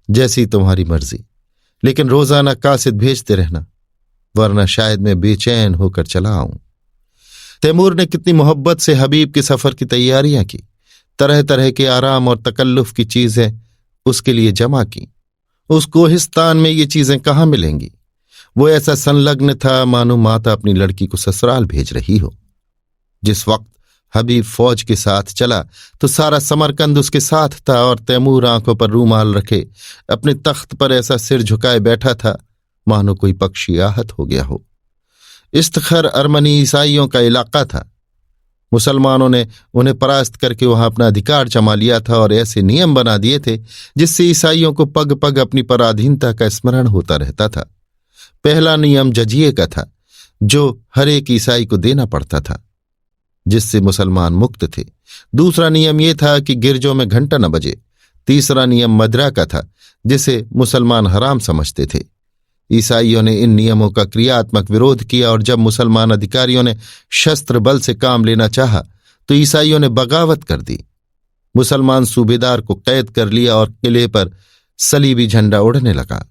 [SPEAKER 1] जैसी तुम्हारी मर्जी, लेकिन रोजाना कासिद भेजते रहना, वरना शायद मैं बेचैन होकर चला आऊं। तैमूर ने कितनी मोहब्बत से हबीब के सफर की तैयारियां की, तरह तरह के आराम और तकल्लुफ की चीजें उसके लिए जमा की। उस कोहिस्तान में ये चीजें कहाँ मिलेंगी। वो ऐसा संलग्न था मानो माता अपनी लड़की को ससुराल भेज रही हो। जिस वक्त हबीब फौज के साथ चला तो सारा समरकंद उसके साथ था और तैमूर आंखों पर रूमाल रखे अपने तख्त पर ऐसा सिर झुकाए बैठा था मानो कोई पक्षी आहत हो गया हो। इस्तखर अर्मनी ईसाइयों का इलाका था। मुसलमानों ने उन्हें परास्त करके वहां अपना अधिकार जमा लिया था और ऐसे नियम बना दिए थे जिससे ईसाइयों को पग पग अपनी पराधीनता का स्मरण होता रहता था। पहला नियम जजिये का था जो हर एक ईसाई को देना पड़ता था, जिससे मुसलमान मुक्त थे। दूसरा नियम यह था कि गिरजों में घंटा न बजे। तीसरा नियम मदरा का था जिसे मुसलमान हराम समझते थे। ईसाइयों ने इन नियमों का क्रियात्मक विरोध किया और जब मुसलमान अधिकारियों ने शस्त्र बल से काम लेना चाहा तो ईसाइयों ने बगावत कर दी। मुसलमान सूबेदार को कैद कर लिया और किले पर सलीबी झंडा उड़ने लगा।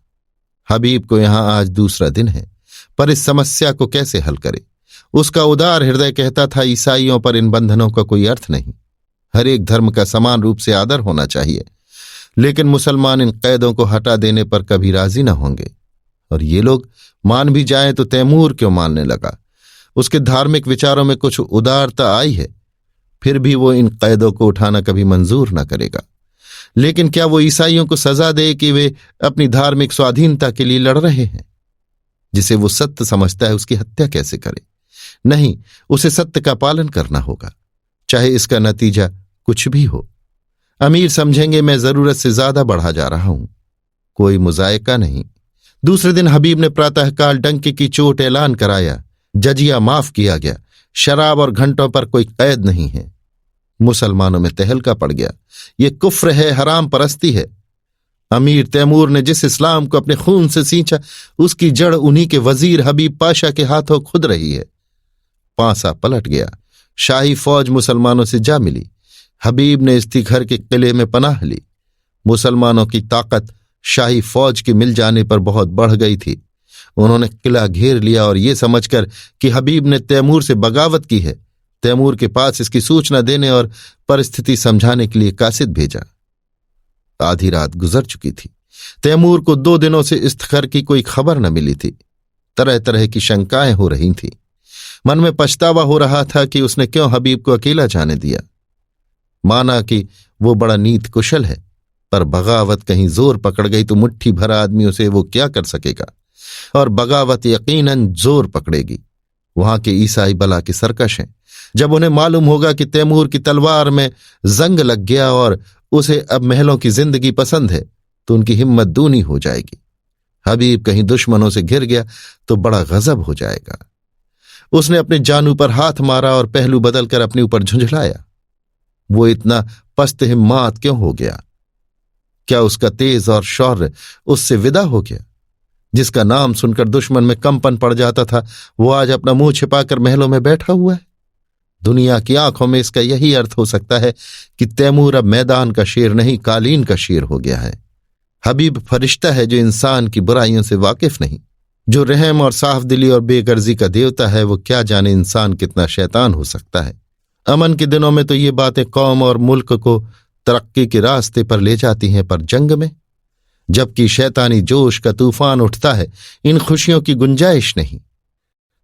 [SPEAKER 1] हबीब को यहां आज दूसरा दिन है, पर इस समस्या को कैसे हल करे। उसका उदार हृदय कहता था ईसाइयों पर इन बंधनों का कोई अर्थ नहीं, हर एक धर्म का समान रूप से आदर होना चाहिए। लेकिन मुसलमान इन कैदों को हटा देने पर कभी राजी न होंगे, और ये लोग मान भी जाएं तो तैमूर क्यों मानने लगा। उसके धार्मिक विचारों में कुछ उदारता आई है, फिर भी वो इन कैदों को उठाना कभी मंजूर न करेगा। लेकिन क्या वो ईसाइयों को सजा दे कि वे अपनी धार्मिक स्वाधीनता के लिए लड़ रहे हैं? जिसे वो सत्य समझता है उसकी हत्या कैसे करे? नहीं, उसे सत्य का पालन करना होगा, चाहे इसका नतीजा कुछ भी हो। अमीर समझेंगे मैं जरूरत से ज्यादा बढ़ा जा रहा हूं, कोई मुजायका नहीं। दूसरे दिन हबीब ने प्रातःकाल डंके की चोट ऐलान कराया, जजिया माफ किया गया, शराब और घंटों पर कोई कैद नहीं है। मुसलमानों में तहलका पड़ गया। ये कुफ्र है, हराम परस्ती है। अमीर तैमूर ने जिस इस्लाम को अपने खून से सींचा उसकी जड़ उन्हीं के वजीर हबीब पाशा के हाथों खुद रही है। पांसा पलट गया। शाही फौज मुसलमानों से जा मिली। हबीब ने इस्तिखर के किले में पनाह ली। मुसलमानों की ताकत शाही फौज के मिल जाने पर बहुत बढ़ गई थी। उन्होंने किला घेर लिया और ये समझकर कि हबीब ने तैमूर से बगावत की है, तैमूर के पास इसकी सूचना देने और परिस्थिति समझाने के लिए कासिद भेजा। आधी रात गुजर चुकी थी। तैमूर को 2 दिनों से इस्तखर की कोई खबर न मिली थी। तरह तरह की शंकाएं हो रही थीं। मन में पछतावा हो रहा था कि उसने क्यों हबीब को अकेला जाने दिया। माना कि वो बड़ा नीत कुशल है, पर बगावत कहीं जोर पकड़ गई तो मुट्ठी भर आदमियों से वो क्या कर सकेगा, और बगावत यकीनन जोर पकड़ेगी। वहां के ईसाई बला के सरकश हैं। जब उन्हें मालूम होगा कि तैमूर की तलवार में जंग लग गया और उसे अब महलों की जिंदगी पसंद है तो उनकी हिम्मत दूनी हो जाएगी। हबीब कहीं दुश्मनों से घिर गया तो बड़ा गजब हो जाएगा। उसने अपने जानू पर हाथ मारा और पहलू बदलकर अपने ऊपर झुंझलाया। वो इतना पस्त हिम्मत क्यों हो गया? क्या उसका तेज और शौर्य उससे विदा हो गया? जिसका नाम सुनकर दुश्मन में कंपन पड़ जाता था वो आज अपना मुंह छिपाकर महलों में बैठा हुआ है। दुनिया की आंखों में इसका यही अर्थ हो सकता है कि तैमूर अब मैदान का शेर नहीं, कालीन का शेर हो गया है। हबीब फरिश्ता है जो इंसान की बुराइयों से वाकिफ नहीं, जो रहम और साफ दिली और बेगर्जी का देवता है। वो क्या जाने इंसान कितना शैतान हो सकता है। अमन के दिनों में तो ये बातें कौम और मुल्क को तरक्की के रास्ते पर ले जाती हैं, पर जंग में जबकि शैतानी जोश का तूफान उठता है, इन खुशियों की गुंजाइश नहीं।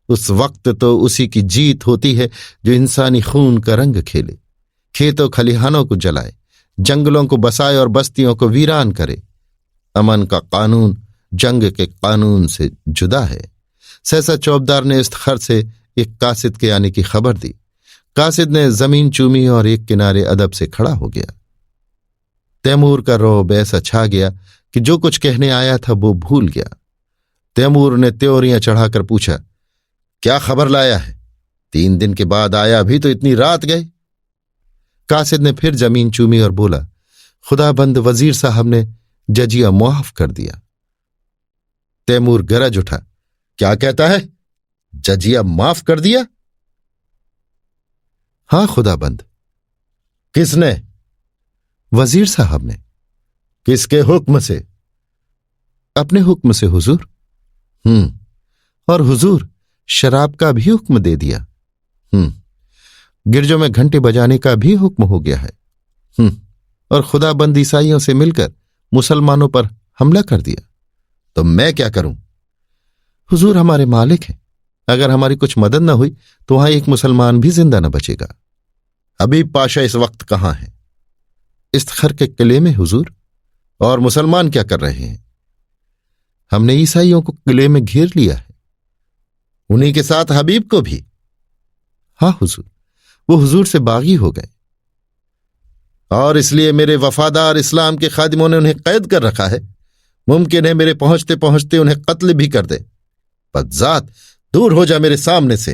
[SPEAKER 1] उस वक्त तो उसी की जीत होती है जो इंसानी खून का रंग खेले, खेतों खलिहानों को जलाए, जंगलों को बसाए और बस्तियों को वीरान करे। अमन का कानून जंग के कानून से जुदा है। सहसा चौबदार ने इस्तखर से एक कासिद के आने की खबर दी। कासिद ने जमीन चूमी और एक किनारे अदब से खड़ा हो गया। तैमूर का रौब ऐसा छा गया कि जो कुछ कहने आया था वो भूल गया। तैमूर ने त्योरियां चढ़ाकर पूछा, क्या खबर लाया है? 3 दिन के बाद आया, भी तो इतनी रात गए। कासिद ने फिर जमीन चूमी और बोला, खुदाबंद वजीर साहब ने जजिया मुआफ कर दिया। तैमूर गरज उठा, क्या कहता है? जजिया माफ कर दिया? हां खुदाबंद। किसने? वजीर साहब ने। किसके हुक्म से? अपने हुक्म से हुजूर। और हुजूर शराब का भी हुक्म दे दिया। गिरजों में घंटे बजाने का भी हुक्म हो गया है। और खुदाबंद ईसाइयों से मिलकर मुसलमानों पर हमला कर दिया। तो मैं क्या करूं? हुजूर हमारे मालिक हैं, अगर हमारी कुछ मदद न हुई तो वहां एक मुसलमान भी जिंदा न बचेगा। हबीब पाशा इस वक्त कहाँ है? इस्तखर के किले में हुजूर। और मुसलमान क्या कर रहे हैं? हमने ईसाइयों को किले में घेर लिया है। उन्हीं के साथ हबीब को भी? हाँ हुजूर, वो हुजूर से बागी हो गए। और इसलिए मेरे वफादार इस्लाम के खादिमों ने उन्हें कैद कर रखा है। मुमकिन है मेरे पहुंचते पहुंचते उन्हें कत्ल भी कर दे। बदजात, दूर हो जा मेरे सामने से।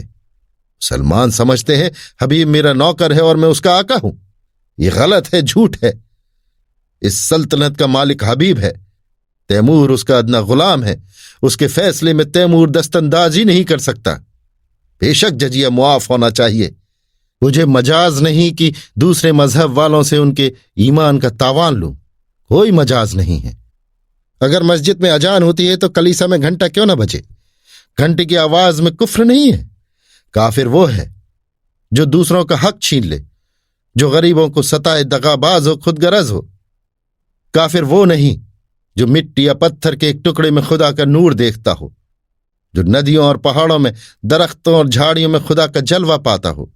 [SPEAKER 1] मुसलमान समझते हैं हबीब मेरा नौकर है और मैं उसका आका हूं। यह गलत है, झूठ है। इस सल्तनत का मालिक हबीब है, तैमूर उसका अदना गुलाम है। उसके फैसले में तैमूर दस्तंदाजी नहीं कर सकता। बेशक जजिया मुआफ होना चाहिए। मुझे मजाज नहीं कि दूसरे मजहब वालों से उनके ईमान का तावान लूं। कोई मजाज नहीं है। अगर मस्जिद में अजान होती है तो कलीसा में घंटा क्यों ना बजे? घंटे की आवाज में कुफ्र नहीं है। काफिर वो है जो दूसरों का हक छीन ले, जो गरीबों को सताए, दगाबाज हो, खुदगरज हो। काफिर वो नहीं जो मिट्टी या पत्थर के एक टुकड़े में खुदा का नूर देखता हो, जो नदियों और पहाड़ों में, दरख्तों और झाड़ियों में खुदा का जलवा पाता हो।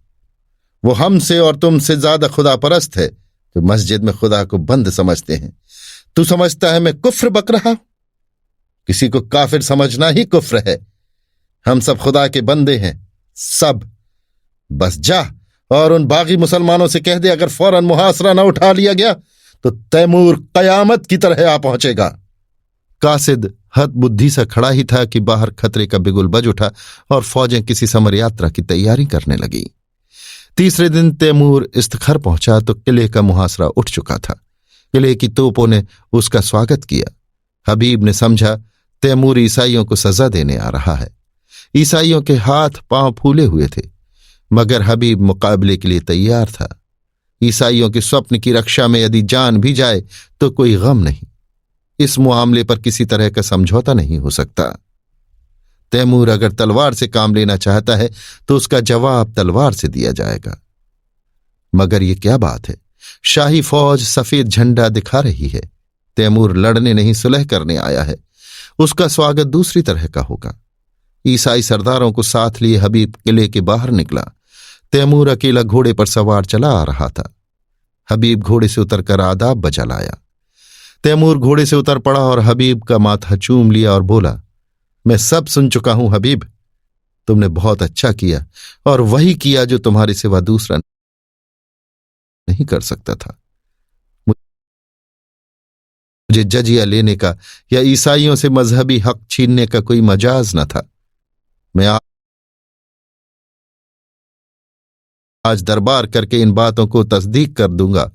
[SPEAKER 1] वो हमसे और तुमसे ज्यादा खुदा परस्त है जो मस्जिद में खुदा को बंद समझते हैं। तू समझता है मैं कुफ्र बक रहा हूं? किसी को काफिर समझना ही कुफ्र है। हम सब खुदा के बंदे हैं, सब। बस जा और उन बागी मुसलमानों से कह दे अगर फौरन मुहासरा न उठा लिया गया तो तैमूर कयामत की तरह आ पहुंचेगा। कासिद हद बुद्धि सा खड़ा ही था कि बाहर खतरे का बिगुल बज उठा और फौजें किसी समर यात्रा की तैयारी करने लगी। तीसरे दिन तैमूर इस्तखर पहुंचा तो किले का मुहासरा उठ चुका था। किले की तोपों ने उसका स्वागत किया। हबीब ने समझा तैमूर ईसाइयों को सजा देने आ रहा है। ईसाइयों के हाथ पांव फूले हुए थे, मगर हबीब मुकाबले के लिए तैयार था। ईसाइयों के स्वप्न की रक्षा में यदि जान भी जाए तो कोई गम नहीं। इस मामले पर किसी तरह का समझौता नहीं हो सकता। तैमूर अगर तलवार से काम लेना चाहता है तो उसका जवाब तलवार से दिया जाएगा। मगर यह क्या बात है? शाही फौज सफेद झंडा दिखा रही है। तैमूर लड़ने नहीं सुलह करने आया है। उसका स्वागत दूसरी तरह का होगा। ईसाई सरदारों को साथ लिए हबीब किले के बाहर निकला। तैमूर अकेला घोड़े पर सवार चला आ रहा था। हबीब घोड़े से उतरकर आदाब बजा लाया। तैमूर घोड़े से उतर पड़ा और हबीब का माथा चूम लिया और बोला, मैं सब सुन चुका हूं हबीब। तुमने बहुत अच्छा किया और वही किया जो तुम्हारे सिवा दूसरा नहीं कर सकता था। मुझे जजिया लेने का या ईसाइयों से मजहबी हक छीनने का कोई मजाज न था। मैं आज दरबार करके इन बातों को तस्दीक कर दूंगा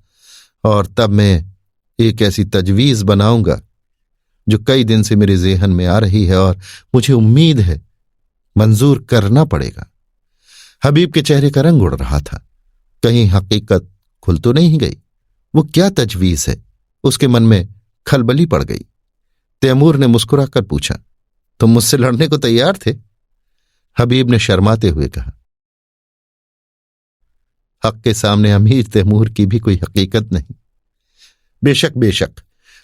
[SPEAKER 1] और तब मैं एक ऐसी तजवीज बनाऊंगा जो कई दिन से मेरे जेहन में आ रही है और मुझे उम्मीद है मंजूर करना पड़ेगा। हबीब के चेहरे का रंग उड़ रहा था। कहीं हकीकत खुल तो नहीं गई? वो क्या तजवीज है? उसके मन में खलबली पड़ गई। तैमूर ने मुस्कुराकर पूछा, तुम मुझसे लड़ने को तैयार थे? हबीब ने शर्माते हुए कहा, हक के सामने अमीर तैमूर की भी कोई हकीकत नहीं। बेशक बेशक,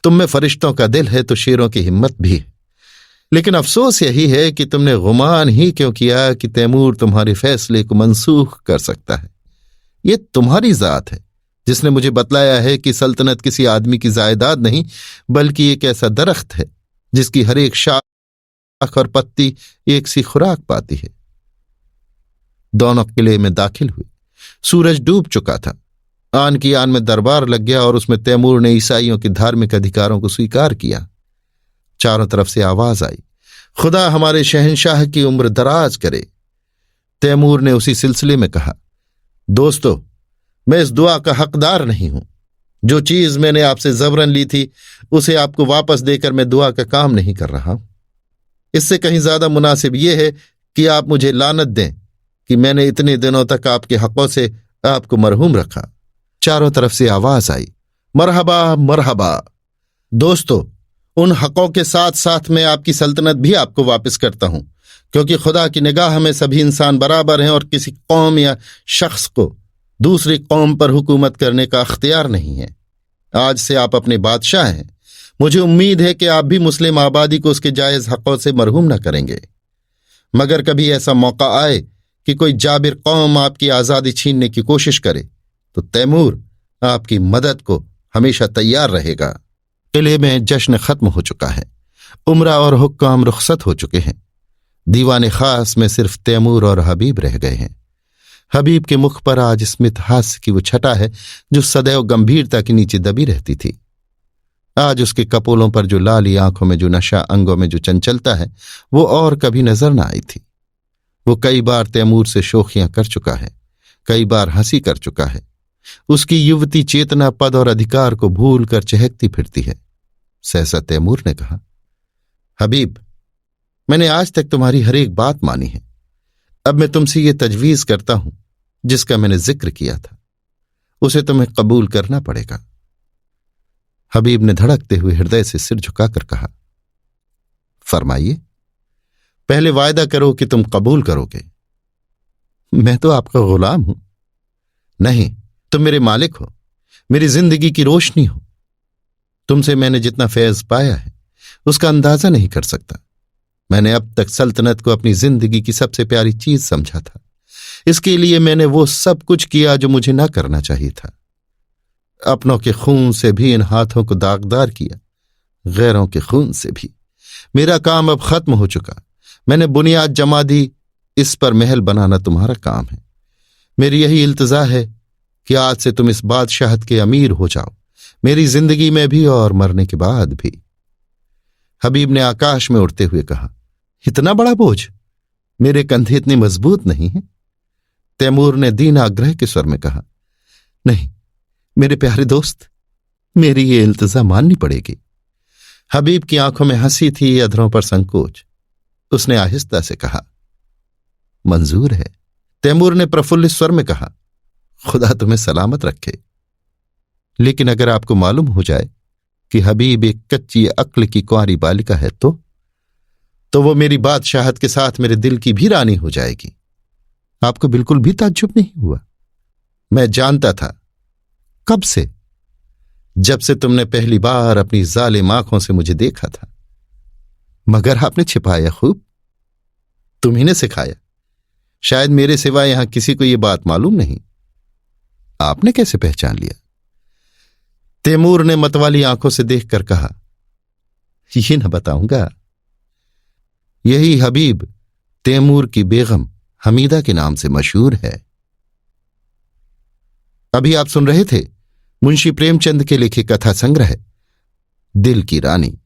[SPEAKER 1] तुम में फरिश्तों का दिल है तो शेरों की हिम्मत भी है। लेकिन अफसोस यही है कि तुमने गुमान ही क्यों किया कि तैमूर तुम्हारे फैसले को मनसूख कर सकता है। ये तुम्हारी जात है जिसने मुझे बतलाया है कि सल्तनत किसी आदमी की जायदाद नहीं बल्कि एक ऐसा दरख्त है जिसकी हर एक शाख और पत्ती एक सी खुराक पाती है। दोनों किले में दाखिल हुए। सूरज डूब चुका था। आन की आन में दरबार लग गया और उसमें तैमूर ने ईसाइयों के धार्मिक अधिकारों को स्वीकार किया। चारों तरफ से आवाज आई, खुदा हमारे शहंशाह की उम्र दराज करे। तैमूर ने उसी सिलसिले में कहा, दोस्तों, मैं इस दुआ का हकदार नहीं हूं। जो चीज मैंने आपसे जबरन ली थी उसे आपको वापस देकर मैं दुआ का काम नहीं कर रहा हूं। इससे कहीं ज्यादा मुनासिब यह है कि आप मुझे लानत दें कि मैंने इतने दिनों तक आपके हकों से आपको मरहूम रखा। चारों तरफ से आवाज आई, मरहबा मरहबा। दोस्तों, उन हकों के साथ साथ मैं आपकी सल्तनत भी आपको वापस करता हूं, क्योंकि खुदा की निगाह में सभी इंसान बराबर हैं और किसी कौम या शख्स को दूसरी कौम पर हुकूमत करने का अख्तियार नहीं है। आज से आप अपने बादशाह हैं। मुझे उम्मीद है कि आप भी मुस्लिम आबादी को उसके जायज हकों से मरहूम न करेंगे। मगर कभी ऐसा मौका आए कि कोई जाबिर कौम आपकी आज़ादी छीनने की कोशिश करे तो तैमूर आपकी मदद को हमेशा तैयार रहेगा। किले में जश्न खत्म हो चुका है, उमरा और हुक्काम रुखसत हो चुके हैं। दीवाने खास में सिर्फ तैमूर और हबीब रह गए हैं। हबीब के मुख पर आज स्मित हास्य की वो छटा है जो सदैव गंभीरता के नीचे दबी रहती थी। आज उसके कपोलों पर जो लाली, आंखों में जो नशा, अंगों में जो चंचलता है, वो और कभी नजर न आई थी। वो कई बार तैमूर से शोखियां कर चुका है, कई बार हंसी कर चुका है। उसकी युवती चेतना पद और अधिकार को भूल कर चहकती फिरती है। सहसा तैमूर ने कहा, हबीब, मैंने आज तक तुम्हारी हर एक बात मानी है। अब मैं तुमसे ये तजवीज करता हूं जिसका मैंने जिक्र किया था, उसे तुम्हें कबूल करना पड़ेगा। हबीब ने धड़कते हुए हृदय से सिर झुकाकर कहा, फरमाइए। पहले वायदा करो कि तुम कबूल करोगे। मैं तो आपका गुलाम हूं। नहीं, तुम मेरे मालिक हो, मेरी जिंदगी की रोशनी हो। तुमसे मैंने जितना फैज पाया है उसका अंदाजा नहीं कर सकता। मैंने अब तक सल्तनत को अपनी जिंदगी की सबसे प्यारी चीज समझा था। इसके लिए मैंने वो सब कुछ किया जो मुझे ना करना चाहिए था। अपनों के खून से भी इन हाथों को दागदार किया, गैरों के खून से भी। मेरा काम अब खत्म हो चुका। मैंने बुनियाद जमा दी, इस पर महल बनाना तुम्हारा काम है। मेरी यही इल्तिजा है कि आज से तुम इस बादशाहत के अमीर हो जाओ, मेरी जिंदगी में भी और मरने के बाद भी। हबीब ने आकाश में उड़ते हुए कहा, इतना बड़ा बोझ? मेरे कंधे इतने मजबूत नहीं हैं। तैमूर ने दीन आग्रह के स्वर में कहा, नहीं मेरे प्यारे दोस्त, मेरी ये इल्तिजा माननी पड़ेगी। हबीब की आंखों में हंसी थी, अधरों पर संकोच। उसने आहिस्ता से कहा, मंजूर है। तैमूर ने प्रफुल्लित स्वर में कहा, खुदा तुम्हें सलामत रखे। लेकिन अगर आपको मालूम हो जाए कि हबीब एक कच्ची अक्ल की कुंवारी बालिका है तो वो मेरी बादशाहत के साथ मेरे दिल की भी रानी हो जाएगी। आपको बिल्कुल भी ताज्जुब नहीं हुआ? मैं जानता था कब से, जब से तुमने पहली बार अपनी जालिम आंखों से मुझे देखा था। मगर आपने छिपाया खूब। तुम्ही ने सिखाया। शायद मेरे सिवा यहां किसी को यह बात मालूम नहीं। आपने कैसे पहचान लिया? तैमूर ने मतवाली आंखों से देखकर कहा, ये न बताऊंगा। यही हबीब तैमूर की बेगम हमीदा के नाम से मशहूर है। अभी आप सुन रहे थे मुंशी प्रेमचंद के लिखे कथा संग्रह दिल की रानी,